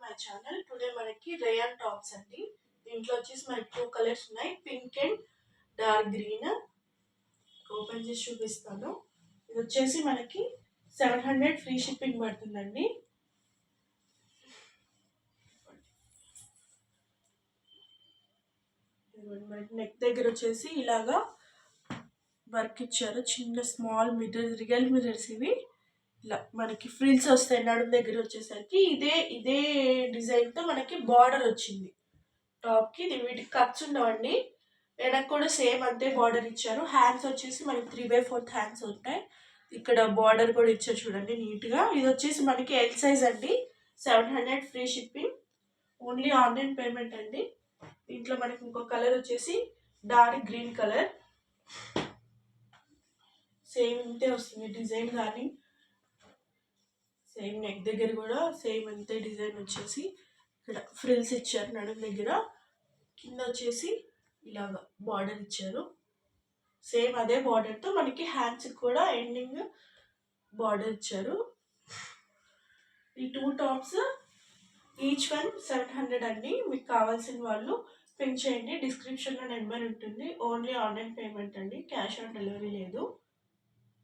My channel. Today మనకి rayon tops అండి. దీంట్లో వచ్చేసి మనకి 2 కలర్స్ ఉన్నాయి, pink and dark green. Open చేసి చూపిస్తాను. ఇది వచ్చేసి మనకి 700 ఫ్రీ షిప్పింగ్ పడుతుందండి. మనకి నెక్ దగ్గర వచ్చేసి ఇలాగా వర్క్ ఇచ్చారు, చిన్న స్మాల్ మిర్రర్, రియల్ మిర్రర్స్ ఇవి. ఇలా మనకి ఫ్రిల్స్ వస్తాయి నడుము దగ్గర వచ్చేసరికి. ఇదే డిజైన్తో మనకి బార్డర్ వచ్చింది టాప్కి. వీటికి కట్స్ ఉండవండి. వెనక్కి కూడా సేమ్ అంతే బార్డర్ ఇచ్చారు. హ్యాండ్స్ వచ్చేసి మనకి 3/4 హ్యాండ్స్ ఉంటాయి. ఇక్కడ బార్డర్ కూడా ఇచ్చారు చూడండి నీట్గా. ఇది వచ్చేసి మనకి ఎల్ సైజ్ అండి. 700 free shipping, only online payment అండి. దీంట్లో మనకి ఇంకో కలర్ వచ్చేసి డార్క్ గ్రీన్ కలర్. సేమ్ ఇంతే వస్తుంది డిజైన్, కానీ సేమ్ నెక్ దగ్గర కూడా సేమ్ అంతే డిజైన్ వచ్చేసి ఇక్కడ ఫ్రిల్స్ ఇచ్చారు నడుము దగ్గర. కింద వచ్చేసి ఇలాగా బార్డర్ ఇచ్చారు. సేమ్ అదే బార్డర్తో మనకి హ్యాండ్స్కి కూడా ఎండింగ్ బార్డర్ ఇచ్చారు. ఈ 2 టాప్స్ ఈచ్ వన్ 700 అండి. మీకు కావాల్సిన వాళ్ళు పిన్ చేయండి. డిస్క్రిప్షన్లో నెంబర్ ఉంటుంది. ఓన్లీ ఆన్లైన్ పేమెంట్ అండి, క్యాష్ ఆన్ డెలివరీ లేదు.